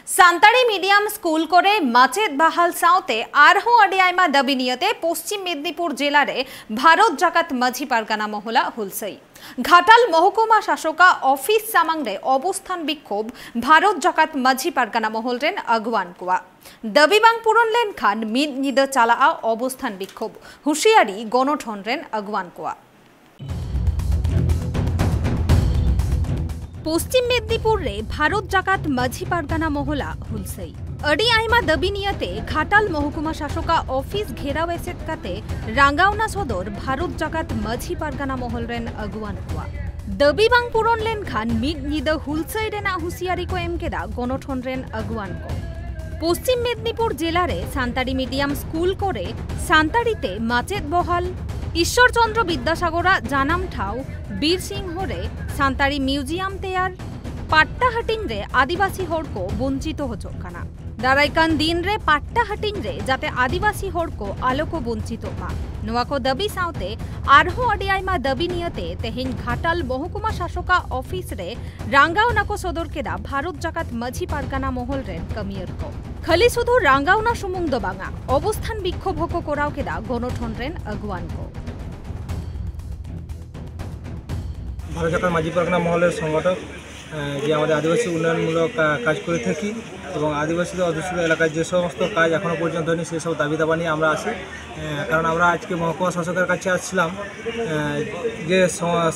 सान्ताड़ी medium school करे माचेद बहाल साउते आरहो आडी आयमा दाबी नियते पश्चिम मेदिनीपुर जिलारे भारत जाकात माझी पारगाना महला हुलसई घाटाल महकुमा शासका अफिस सामांगे अवस्थान विक्षोभ भारत जाकात माझी पारगाना महल रेन अगुवान कुआ दाबी बांग पूरण लेन खान मिद निदा चाला अवस्थान विक्षोभ हुशियारी गणठन रेन अगुवान कुआ पश्चिम मेदिनीपुर रे भारत जाकात माझी पारगाना महला हुलसई अडी आयमा दाबी नियते घाटाल महकुमा शासका अफिस घेराव एसेत काते रांगावना सदर भारत जाकात माझी पारगाना महल रेन अगुवान कुआ दाबी बांग पूरण लेन खान मिद निदा हुलसई रेना हुसियारी को एमकेदा गणठन रेन अगुवान को पश्चिम मेदिनीपुर जिलारे सान्ताड़ी मीडियम स्कूल करे सान्ताड़ीते माचेद बहाल ईश्वर चंद्र विद्यासागरा जानाम ठाव बीर सिंह रे सान्ताड़ी म्यूजियम तैयार पाट्टा हटिंग रे आदिवासी हड़ को वंचित होचोकाना दाराइकान दिन रे पाट्टा हटिंग रे जाते आदिवासी हड़ को आलो को वंचित मा नोआ को दाबी साउते आरहो आडी आयमा दाबी नियते तेहेन घाटाल महकुमा शासका अफिस रे रांगावना को सदर केदा भारत जाकात माझी पारगाना महल रेन कमियर को खाली शुधु रांगावना सुमुंग दो बांगा अवस्थान विक्षोभ को कोराव केदा गणठन रेन अगुवान को भारत जाकात माझी पारगाना महलेर संगठक जे आमादेर आदिवासी उन्नयनमूलक काज करे थाकी এবং আদিবাসী অধ্যুষিত এলাকায় যে সমস্ত কাজ এখনও পর্যন্ত হয়নি সেই সব দাবি দাবা নিয়ে আমরা আসি কারণ আমরা আজকে মহকুমা শাসকের কাছে আসছিলাম যে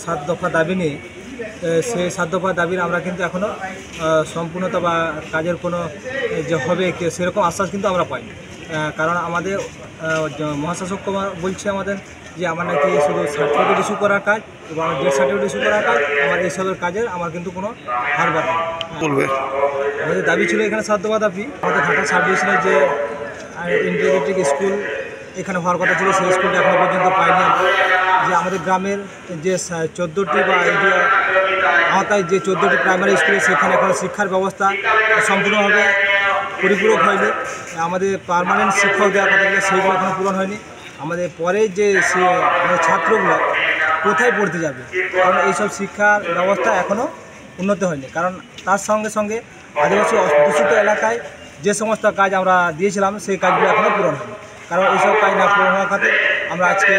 7 দফা দাবি নিয়ে সেই 7 দফা দাবির আমরা কিন্তু এখনও সম্পূর্ণতা বা কাজের কোনো যে হবে সেরকম আশ্বাস কিন্তু আমরা পাই কারণ আমাদের মহাশাসক বলছে আমাদের যে আমার নাকি শুধু সার্টিফিকেট ইস্যু করার কাজ এবং ডেথ সার্টিফিকেট ইস্যু করার কাজ আমার এইসবের কাজের আমার কিন্তু কোনো হার বাড়ে বলবে আমাদের দাবি ছিল এখানে 7 দফা দাবি আমাদের ঘাটাল সাব ডিভিশনের যে ইন্টিগ্রেটেড স্কুল এখানে হওয়ার কথা ছিল সেই স্কুলটা এখনো পর্যন্ত পাইনি যে আমাদের গ্রামের যে 14টি বা আওতায় যে 14টি প্রাইমারি স্কুলে সেখানে এখন শিক্ষার ব্যবস্থা সম্পূর্ণভাবে পরিপূরক হয়নি আমাদের পার্মানেন্ট শিক্ষক দেওয়ার কথা ছিল সেইগুলো এখনো পূরণ হয়নি আমাদের পরে যে ছাত্রগুলো কোথায় পড়তে যাবে কারণ এইসব শিক্ষার ব্যবস্থা এখনও উন্নত হয়নি কারণ তার সঙ্গে সঙ্গে আদিবাসী অধ্যুষিত এলাকায় যে সমস্ত কাজ আমরা দিয়েছিলাম সেই কাজগুলো এখনও পূরণ হয়নি কারণ এইসব কাজ না পূরণ হওয়ার খাতে আমরা আজকে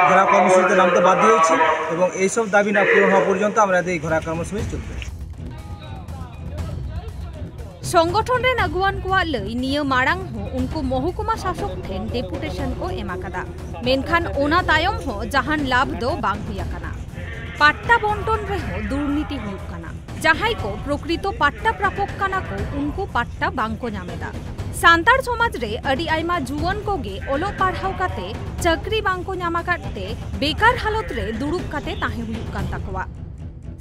ঘেরাও কর্মসূচিতে নামতে বাধ্য হয়েছি এবং এইসব দাবি না পূরণ হওয়া পর্যন্ত আমরা এই ঘেরাও কর্মসূচি চলবে संगठन रेन अगुवान को लई निय मारांग हो उनको महकुमा शासक ठेन डेपुटेशन को एमाकादा मेनखान ओना तायम हो जहान लाभ दो बांग हुयाकाना पाट्टा बंटन रे हो दुर्नीति हुयुकाना जहाई को प्रकृत पाट्टा प्रापक काना को उनको पाट्टा बांग को नामेदा सान्ताड़ समाज रे अडी आयमा जुवन को गे ओलो पढ़ाव काते चक्री बांग को नामा काटे बेकार हालत रे दुड़ुब काते ताहे हुयुकान ताकवा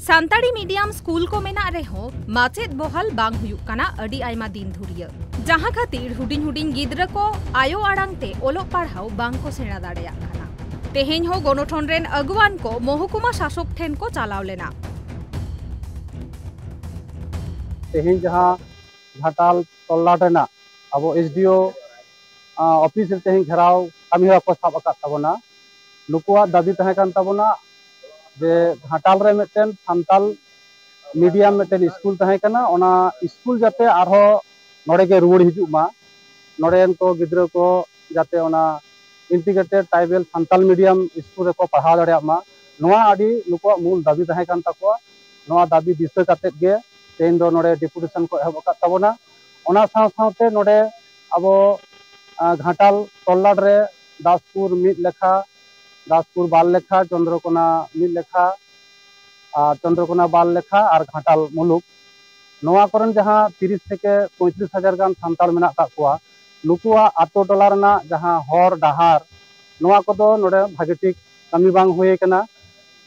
सान्ताड़ी मीडियम स्कूल को मेना रेहो माचेद बहाल बांग हुयुकाना अडी आयमा दिन धुरिया जहां खातिर हुडिंग हुडिंग गिद्रा को आयो आड़ांगते ओलो पढ़ाव बांग को सेना दाड़ेया खाना तेहेन हो गणठन रेन अगुवान को महकुमा शासक ठेन को चालाव लेना तेहेन जहां घाटाल तल्लाटेना अब एसडीओ ऑफिस रे तेहेन घेराव कामी को साब आकाद ताबोना नुकुआ दाबी तहे कान ताबोना जे घाटाल रे मेटेन सान्ताल मीडियम मेटेन स्कूल तहे कना ओना स्कूल जाते आरो नोडे के रुवड़ हिजु मा नोडेन को गिद्रा को जाते ओना इंटीग्रेटेड ट्राइबल सान्ताल मीडियम स्कूल रे को पढ़ा दाड़िया मा नोआ आडी नुको मूल दाबी तहे कान ताको नोआ दाबी दिसते काते गे तेन दो नोडे डेपुटेशन को एहब आकाद ताबोना ओना साव सावते नोडे अब घाटाल तल्लाड रे दासपुर मिद लेखा दासपुर बाल लेखा चंद्रकोना मिद लेखा चंद्रकोना बाल लेखा और घाटाल मुलुक नोआ करन जहां 30 থেকে 35,000 गान सान्ताल मेना का कोआ नुकुआ आतो टोला रना जहां हर डाहार नोआ कोदो नोडे भागे ठीक कमी बांग होए कना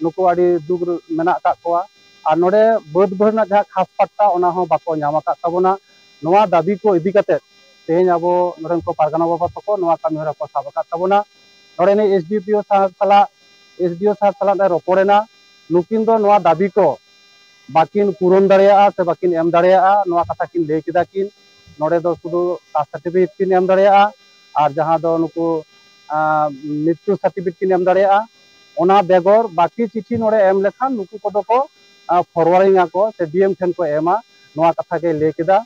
नुकु आडी दुग मेना का कोआ और नोडे बद बहना जहां खास पट्टा ओना हो बाको नामा का ताबोना नोआ दाबी को इदी काते तेहेन आबो नोडन को पारगाना बाबा तको नोआ कमी हरा को साब का ताबोना नोडे एसडीपीओ साहब सला रपड़ेना नुकिन दो नोआ दाबी को बाकिन पूरण दाड़िया से बाकिन एम दाड़िया नोआ कथा किन लई किदा किन नोडे दो शुधु कास्ट सर्टिफिकेट किन एम दाड़िया और जहां दो नुकु मृत्यु सर्टिफिकेट किन एम दाड़िया ओना बेगर बाकी चिठी नोडे एम लेखान नुकु कोदो को फरवार्डिंग को से डीएम ठेन को एमा नोआ कथा के लई किदा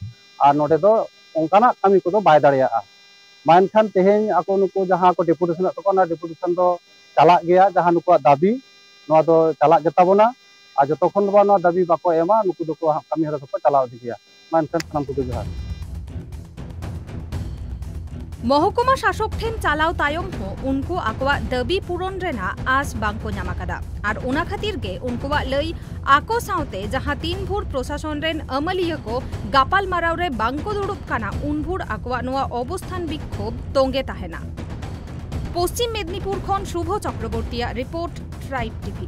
और नोडे दो ओंकाना कमी को दो बाय दाड़ियागा मानखान तेहें आको नुको जहां को डेपुटेशन तको ना डेपुटेशन दो चला गया जहां नुको दाबी नोआ दो चला गेताबोना और जो तखन बा नोआ दाबी बाको एमा नुको दो को कमी हरा तको चलाव दी गया मानखान सानाम को जोहार महकुमा शासक ठेन चालाव तायम हो उनको आकवा दाबी पूरण रेना आस बांको नामाकादा और उना खातिर गे उनकुवा लई आको साउते जहां 3 भूर प्रशासन रेन अमलिया को गापाल माराव रे बांको दुड़ुब काना उन भूर आकवा नोआ अवस्थान बिक्षोभ तोंगे ताहेना। पश्चिम मेदिनीपुर खन शुभ चक्रवर्तिया रिपोर्ट ट्राइब टीवी।